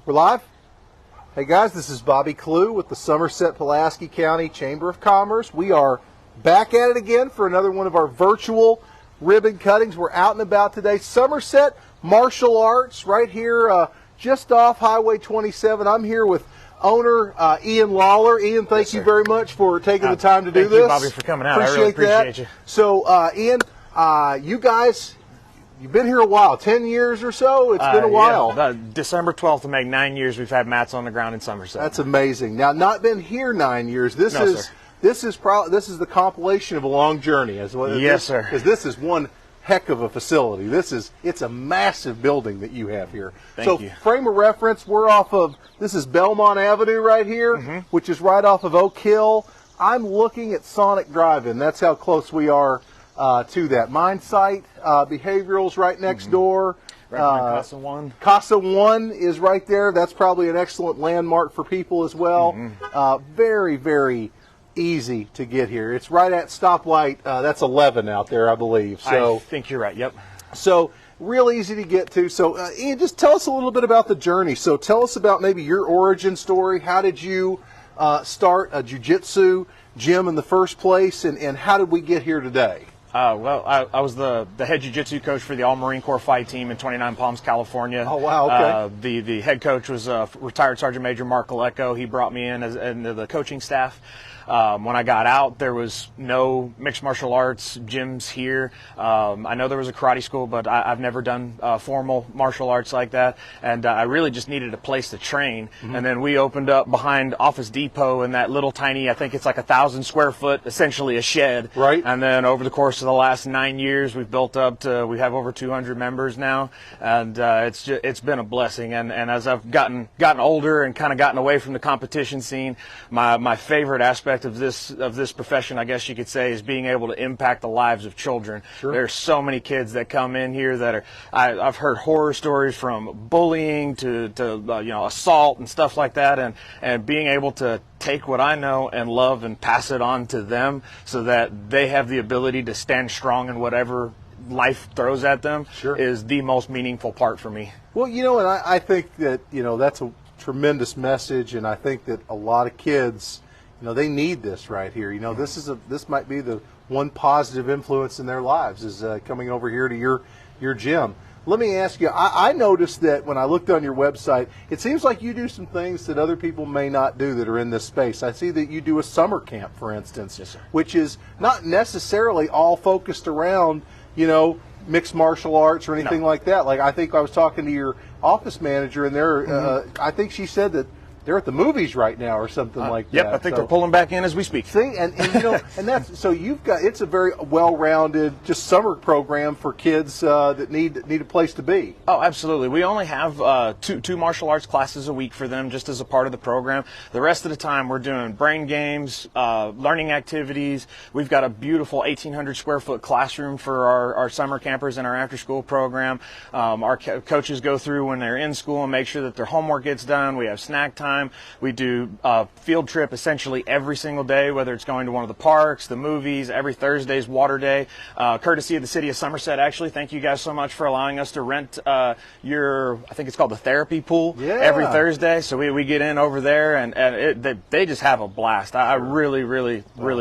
We're live? Hey guys, this is Bobby Clue with the Somerset-Pulaski County Chamber of Commerce. We are back at it again for another one of our virtual ribbon cuttings. We're out and about today. Somerset Martial Arts right here just off Highway 27. I'm here with owner Ian Lawler. Ian, thank you very much for taking the time to do this. Thank you, Bobby, for coming out. I really appreciate you. So, Ian, you guys, you've been here a while, 10 years or so? It's been a while. Yeah, December 12th will make 9 years we've had mats on the ground in Somerset. That's amazing. Now, not been here 9 years. This is the compilation of a long journey. Yes, sir. Because this is one heck of a facility. It's a massive building that you have here. Thank you. Frame of reference, this is Belmont Avenue right here, which is right off of Oak Hill. I'm looking at Sonic Drive-In. That's how close we are to that. Mine Site Behavioral's right next door. Right behind Casa One. Casa One is right there. That's probably an excellent landmark for people as well. Very, very easy to get here. It's right at stoplight. That's 11 out there, I believe. So I think you're right. Yep. So real easy to get to. So Ian, just tell us a little bit about the journey. So tell us about maybe your origin story. How did you start a jiu-jitsu gym in the first place, and how did we get here today? Well, I was the head jiu-jitsu coach for the All-Marine Corps fight team in 29 Palms, California. Oh, wow, okay. The head coach was retired Sergeant Major Mark Alecko. He brought me in into the coaching staff. When I got out, there was no mixed martial arts gyms here. I know there was a karate school, but I've never done formal martial arts like that. And I really just needed a place to train. And then we opened up behind Office Depot in that little tiny, I think it's like 1,000 square foot, essentially a shed. Right. And then over the course of the last 9 years, we've built up to, we have over 200 members now. And it's been a blessing. And as I've gotten older and kind of gotten away from the competition scene, my favorite aspect of this profession, I guess you could say, is being able to impact the lives of children. Sure. There's so many kids that come in here that are, I've heard horror stories from bullying to assault and stuff like that, and being able to take what I know and love and pass it on to them so that they have the ability to stand strong in whatever life throws at them is the most meaningful part for me. Well, and I think that, that's a tremendous message, and I think that a lot of kids, they need this right here. This might be the one positive influence in their lives is coming over here to your gym. Let me ask you, I noticed that when I looked on your website, it seems like you do some things that other people may not do that are in this space. I see that you do a summer camp, for instance, yes, sir, which is not necessarily all focused around, mixed martial arts or anything like that. Like, I think I was talking to your office manager, and I think she said that they're at the movies right now or something like that. Yep, I think they're pulling back in as we speak. See, and and that's so it's a very well-rounded just summer program for kids that need a place to be. Oh, absolutely. We only have two martial arts classes a week for them, just as a part of the program. The rest of the time, we're doing brain games, learning activities. We've got a beautiful 1,800 square foot classroom for our summer campers in our after-school program. Our coaches go through when they're in school and make sure that their homework gets done. We have snack time. We do a field trip essentially every single day, whether it's going to one of the parks, the movies. Every Thursday's water day, courtesy of the city of Somerset, actually. Thank you guys so much for allowing us to rent I think it's called the therapy pool, every Thursday. So we get in over there, and they just have a blast. I really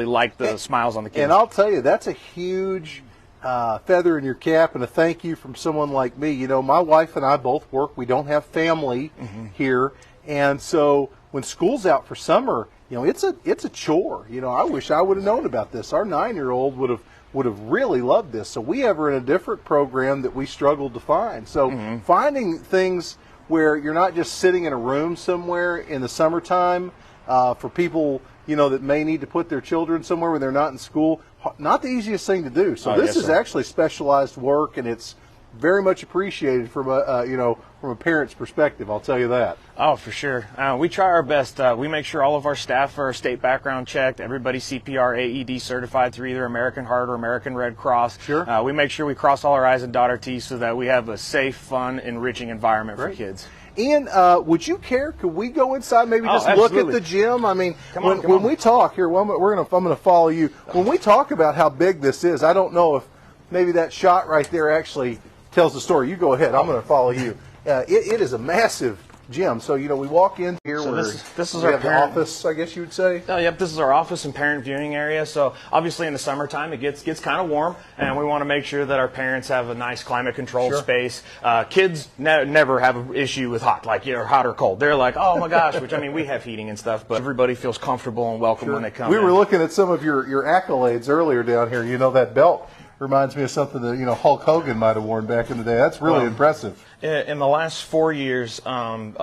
like the smiles on the kids. And I'll tell you, that's a huge feather in your cap and a thank you from someone like me. My wife and I both work. We don't have family here. And so when school's out for summer, it's a chore. I wish I would have known about this. Our 9-year-old would have really loved this. So we have her in a different program that we struggled to find. So finding things where you're not just sitting in a room somewhere in the summertime for people that may need to put their children somewhere when they're not in school, not the easiest thing to do. So this is actually specialized work, and it's very much appreciated from a parent's perspective. I'll tell you that. Oh, for sure. We try our best. We make sure all of our staff are state background checked. Everybody's CPR, AED certified through either American Heart or American Red Cross. Sure. We make sure we cross all our I's and dot our T's so that we have a safe, fun, enriching environment for kids. Ian, would you care? Could we go inside? Maybe just look at the gym. I mean, when we talk here, I'm going to follow you. When we talk about how big this is, I don't know if maybe that shot right there actually tells the story. You go ahead. I'm going to follow you. It is a massive gym. So, we walk in here So where this is we our have the parent office, I guess you would say. Oh, yep, this is our office and parent viewing area. So obviously in the summertime it gets kind of warm, and we want to make sure that our parents have a nice climate controlled space. Kids never have an issue with hot, like hot or cold. They're like, oh my gosh, which I mean we have heating and stuff, but everybody feels comfortable and welcome when they come. We in. were looking at some of your accolades earlier down here. That belt reminds me of something that Hulk Hogan might have worn back in the day. That's really impressive. In the last 4 years,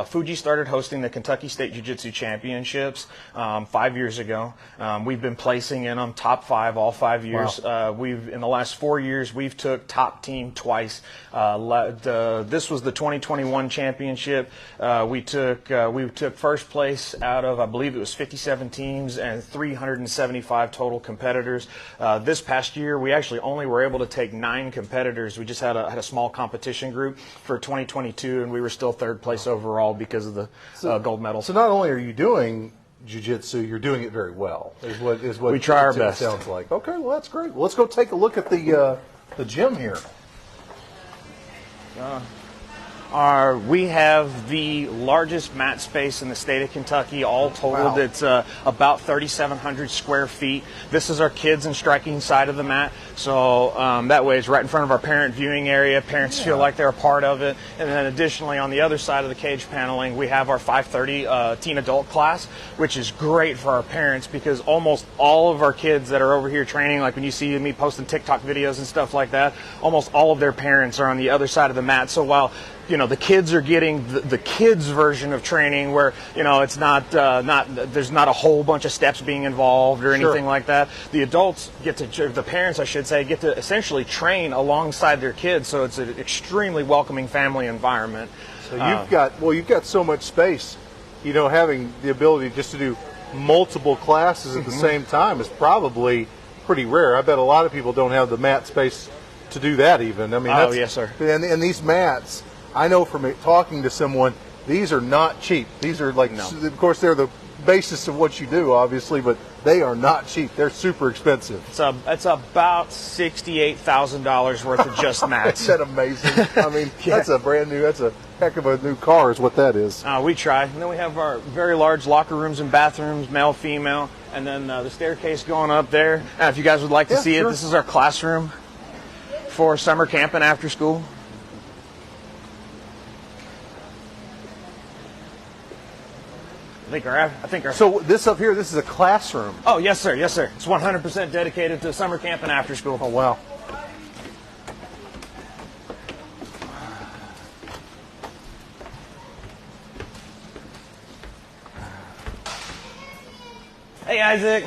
Fuji started hosting the Kentucky State Jiu-Jitsu Championships 5 years ago. We've been placing in them top 5 all 5 years. Wow. In the last 4 years, we've took top team twice. This was the 2021 championship. We took first place out of, I believe it was 57 teams and 375 total competitors. This past year, we actually only were able to take 9 competitors. We just had a small competition group for 2022, and we were still 3rd place overall because of the gold medal. So not only are you doing jiu-jitsu, you're doing it very well. Is what we try our best. Sounds like. Okay, well that's great. Well, let's go take a look at the gym here. We have the largest mat space in the state of Kentucky. All totaled, Wow. it's about 3,700 square feet. This is our kids and striking side of the mat. So that way it's right in front of our parent viewing area. Parents feel like they're a part of it. And then additionally, on the other side of the cage paneling, we have our 5:30 teen adult class, which is great for our parents because almost all of our kids that are over here training, like when you see me posting TikTok videos and stuff like that, almost all of their parents are on the other side of the mat. So while the kids are getting the kids version of training where, it's there's not a whole bunch of steps being involved or anything like that. The adults the parents, I should say, get to essentially train alongside their kids. So it's an extremely welcoming family environment. So you've got so much space, having the ability just to do multiple classes at the same time is probably pretty rare. I bet a lot of people don't have the mat space to do that even. I mean, yes, sir. And these mats, I know from talking to someone, these are not cheap. These are of course, they're the basis of what you do, obviously, but they are not cheap. They're super expensive. It's about $68,000 worth of just mats. Isn't that amazing? I mean, that's a heck of a new car is what that is. We try. And then we have our very large locker rooms and bathrooms, male, female, and then the staircase going up there. If you guys would like to see it, this is our classroom for summer camp and after school. I think our. So this up here, this is a classroom. Oh, yes, sir. Yes, sir. It's 100% dedicated to summer camp and after school. Oh, wow. Hey, Isaac.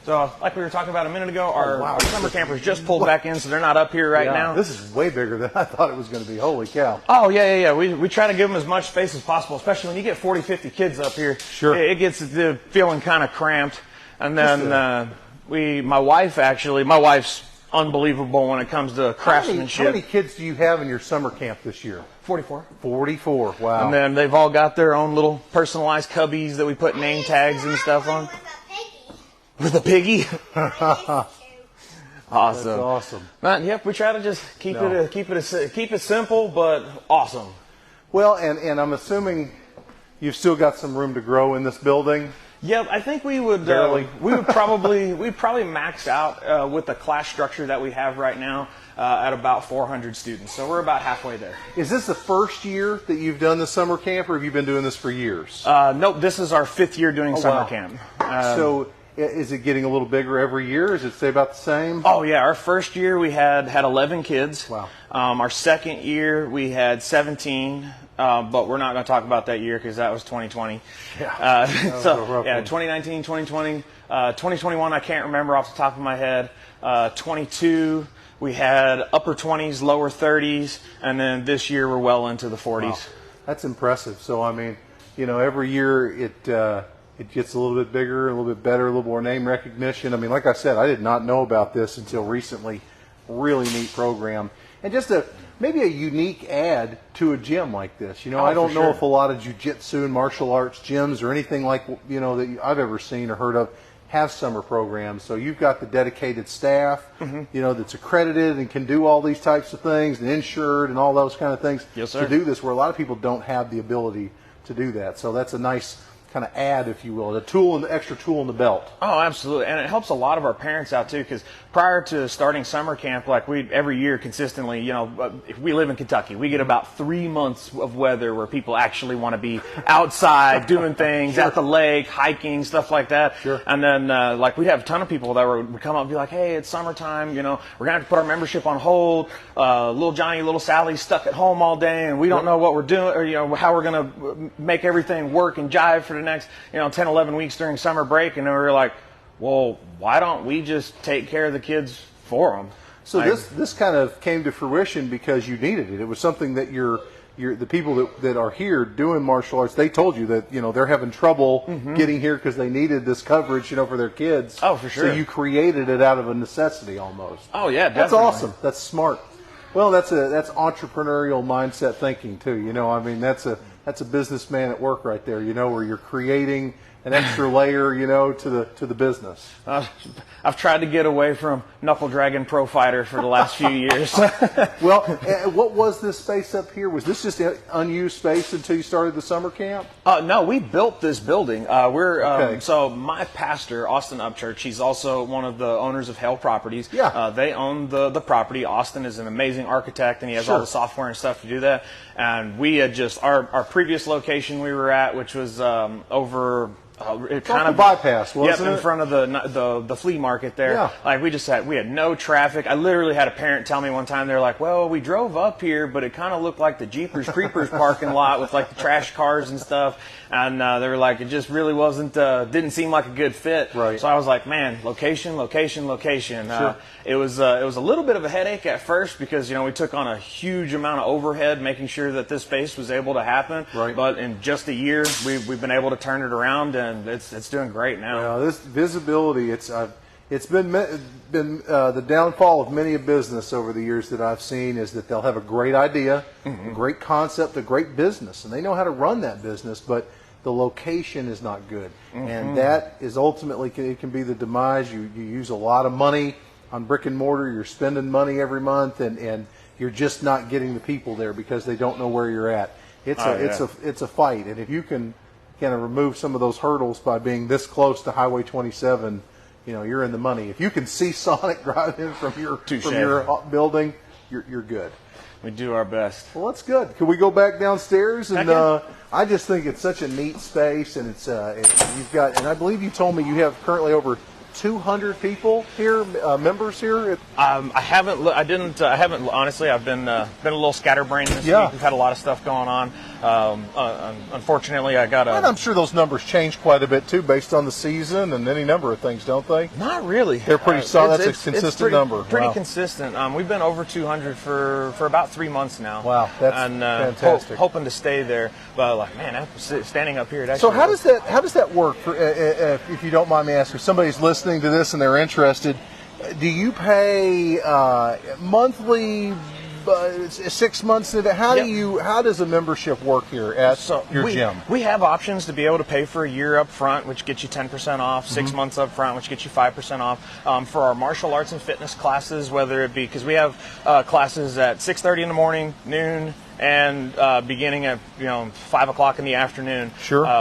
So, like we were talking about a minute ago, our summer campers just pulled back in, so they're not up here right now. This is way bigger than I thought it was going to be. Holy cow. Oh, yeah. We try to give them as much space as possible, especially when you get 40, 50 kids up here. Sure. It gets the feeling kind of cramped. And then my wife's unbelievable when it comes to craftsmanship. How many kids do you have in your summer camp this year? 44. 44, wow. And then they've all got their own little personalized cubbies that we put name tags and stuff on. With a piggy? Awesome. That's awesome. But, yep, we try to just keep it simple but awesome. Well, and I'm assuming you've still got some room to grow in this building. Yeah, I think we would probably max out with the class structure that we have right now at about 400 students. So we're about halfway there. Is this the first year that you've done the summer camp, or have you been doing this for years? Nope, this is our 5th year doing summer camp. So is it getting a little bigger every year? Does it stay about the same? Oh, yeah. Our first year we had 11 kids. Wow. Our second year we had 17, but we're not going to talk about that year because that was 2020. Yeah. 2019, 2020, 2021, I can't remember off the top of my head. 22, we had upper 20s, lower 30s, and then this year we're well into the 40s. Wow. That's impressive. So, I mean, every year it gets a little bit bigger, a little bit better, a little more name recognition. I mean, like I said, I did not know about this until recently. Really neat program. And just maybe a unique add to a gym like this. I don't know if a lot of jiu-jitsu and martial arts gyms or anything like, that I've ever seen or heard of have summer programs. So you've got the dedicated staff, that's accredited and can do all these types of things and insured and all those kind of things yes, sir. to do this, where a lot of people don't have the ability to do that. So that's a nice kind of add, if you will, the extra tool in the belt. Oh, absolutely, and it helps a lot of our parents out too. Because prior to starting summer camp, like we every year consistently, if we live in Kentucky, we get about 3 months of weather where people actually want to be outside doing things at the lake, hiking, stuff like that. Sure. And then like we'd have a ton of people that would come up and be like, "Hey, it's summertime. We're gonna have to put our membership on hold. Little Johnny, little Sally's stuck at home all day, and we don't know what we're doing, or how we're gonna make everything work and jive for the next 10, 11 weeks during summer break." And we were like, well, why don't we just take care of the kids for them? So this kind of came to fruition because you needed it. It was something that the people that are here doing martial arts, they told you that they're having trouble getting here because they needed this coverage for their kids. Oh, for sure. So you created it out of a necessity almost. Oh yeah, definitely. That's awesome. That's smart. Well, that's entrepreneurial mindset thinking too. That's a businessman at work right there. Where you're creating an extra layer, to the business. I've tried to get away from Knuckle Dragon Pro Fighter for the last few years. Well, what was this space up here? Was this just an unused space until you started the summer camp? No, we built this building. So my pastor, Austin Upchurch, he's also one of the owners of Hale Properties. Yeah. They own the property. Austin is an amazing architect, and he has all the software and stuff to do that. And we had just our previous location we were at, which was over. It kind of bypass, wasn't it? in front of the flea market there. Yeah. Like we had no traffic. I literally had a parent tell me one time, they're like, well, we drove up here, but it kind of looked like the Jeepers Creepers parking lot with like the trash cars and stuff. And they were like, it just really didn't seem like a good fit. Right. So I was like, man, location. Sure. It was a little bit of a headache at first because we took on a huge amount of overhead making sure that this space was able to happen. Right. But in just a year, we've been able to turn it around, and it's doing great now. Well, this visibility, it's been the downfall of many a business over the years that I've seen is that they'll have a great idea, a great concept, a great business, and they know how to run that business, but the location is not good, and that is ultimately it can be the demise. You use a lot of money on brick and mortar. You're spending money every month, and you're just not getting the people there because they don't know where you're at. It's a fight, and if you can kind of remove some of those hurdles by being this close to Highway 27, you're in the money. If you can see Sonic drive in from your building, you're good. We do our best. Well, that's good. Can we go back downstairs? And I just think it's such a neat space, and you've got, and I believe you told me you have currently over 200 people here, members here. I haven't. Honestly, I've been a little scatterbrained this week. We've had a lot of stuff going on. Unfortunately, I got And I'm sure those numbers change quite a bit too, based on the season and any number of things, don't they? Not really. They're pretty solid. That's a consistent number. Pretty consistent. We've been over 200 for about 3 months now. Wow, that's fantastic. Hoping to stay there, but standing up here. So how does that work? If you don't mind me asking, if somebody's listening to this and they're interested, do you pay monthly? 6 months into how does a membership work here at your gym? We have options to be able to pay for a year up front, which gets you 10% off, 6 months up front, which gets you 5% off. For our martial arts and fitness classes, whether it be, because we have classes at 6:30 in the morning, noon, and beginning at 5 o'clock in the afternoon,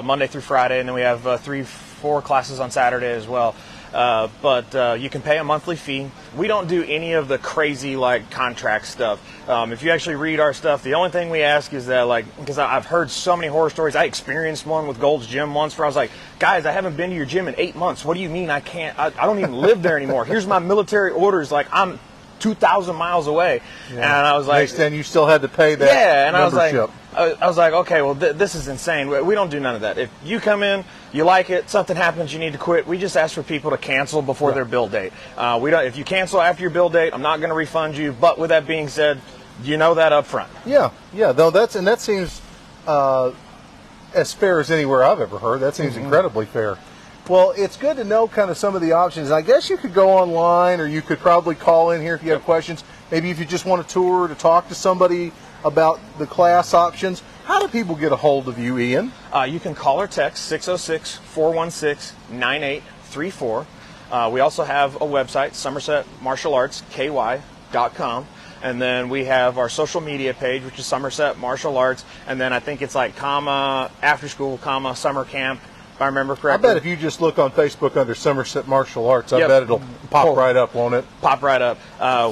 Monday through Friday, and then we have 3-4 classes on Saturday as well. But you can pay a monthly fee. We don't do any of the crazy contract stuff. If you actually read our stuff, the only thing we ask is that because I've heard so many horror stories. I experienced one with Gold's Gym once where I was like, guys, I haven't been to your gym in 8 months. What do you mean I can't? I don't even live there anymore. Here's my military orders. I'm 2,000 miles away. And I was like, then you still had to pay that membership. I was like, okay, well, this is insane. We don't do none of that. If you come in, you like it, something happens, you need to quit, we just ask for people to cancel before their bill date. If you cancel after your bill date, I'm not going to refund you. But with that being said, you know that up front. Yeah. No, that seems as fair as anywhere I've ever heard. That seems incredibly fair. Well, it's good to know kind of some of the options. I guess you could go online, or you could probably call in here if you have questions. Maybe if you just want a tour to talk to somebody about the class options. How do people get a hold of you, Ian? You can call or text 606-416-9834. We also have a website, Somerset Martial Arts, KY.com. And then we have our social media page, which is Somerset Martial Arts. And then I think it's like after school, summer camp, if I remember correctly. I bet if you just look on Facebook under Somerset Martial Arts, I bet it'll pop right up, won't it? Pop right up.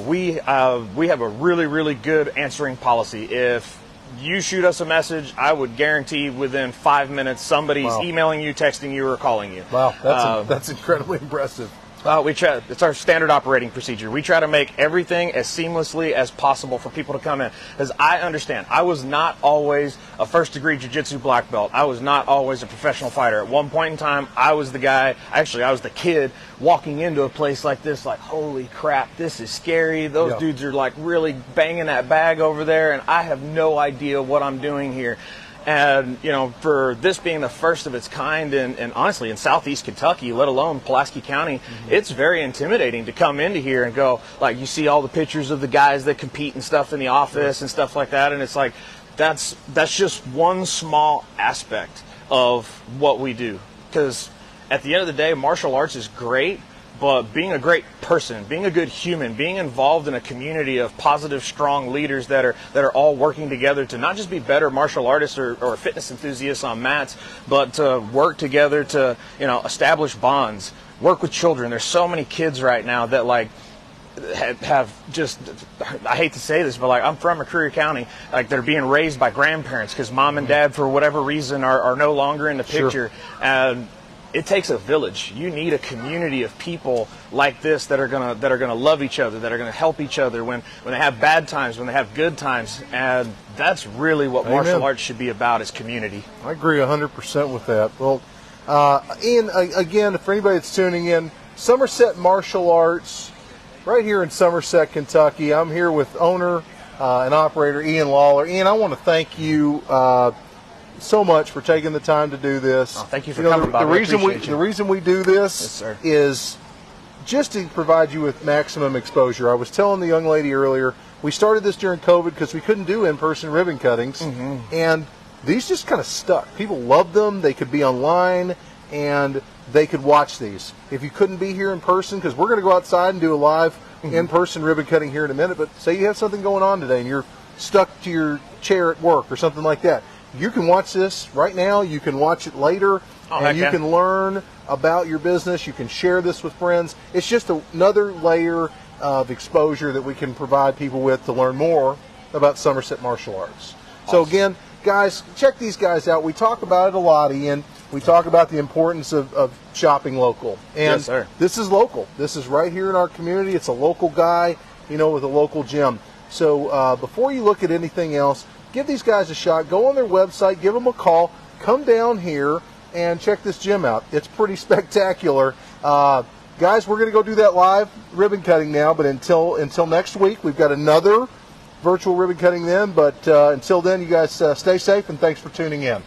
We have a really, really good answering policy. If you shoot us a message, I would guarantee within 5 minutes somebody's emailing you, texting you, or calling you. Wow, that's incredibly impressive. It's our standard operating procedure. We try to make everything as seamlessly as possible for people to come in. Because I understand, I was not always a first-degree jiu-jitsu black belt. I was not always a professional fighter. At one point in time, I was the guy, actually I was the kid, walking into a place like this like, holy crap, this is scary. Those dudes are like really banging that bag over there, and I have no idea what I'm doing here. And, you know, for this being the first of its kind, and honestly, in southeast Kentucky, let alone Pulaski County, it's very intimidating to come into here and go, like, you see all the pictures of the guys that compete and stuff in the office and stuff like that, and it's like, that's just one small aspect of what we do. Because at the end of the day, martial arts is great, but being a great person, being a good human, being involved in a community of positive, strong leaders that are all working together to not just be better martial artists or fitness enthusiasts on mats, but to work together to, you know, establish bonds, work with children. There's so many kids right now that like have just, I hate to say this, but like I'm from McCreary County, like they're being raised by grandparents because mom and dad for whatever reason are no longer in the picture. And it takes a village. You need a community of people like this that are gonna love each other, that are gonna help each other when they have bad times, when they have good times, and that's really what martial arts should be about, is community. I agree 100% with that. Well, Ian, again, for anybody that's tuning in, Somerset Martial Arts, right here in Somerset, Kentucky. I'm here with owner and operator Ian Lawler. Ian, I want to thank you so much for taking the time to do this. Oh, thank you for coming, Bob. The reason we do this is just to provide you with maximum exposure. I was telling the young lady earlier, we started this during COVID because we couldn't do in-person ribbon cuttings, and these just kind of stuck. People loved them. They could be online, and they could watch these. If you couldn't be here in person, because we're going to go outside and do a live in-person ribbon cutting here in a minute, but say you have something going on today and you're stuck to your chair at work or something like that, you can watch this right now, you can watch it later, and you can learn about your business, you can share this with friends. It's just another layer of exposure that we can provide people with to learn more about Somerset Martial Arts. Awesome. So again, guys, check these guys out. We talk about it a lot, Ian. We talk about the importance of shopping local. And this is local. This is right here in our community. It's a local guy, you know, with a local gym. So before you look at anything else, give these guys a shot. Go on their website, give them a call, come down here and check this gym out. It's pretty spectacular. Guys, we're going to go do that live ribbon cutting now, but until next week, we've got another virtual ribbon cutting then. But until then, you guys stay safe, and thanks for tuning in.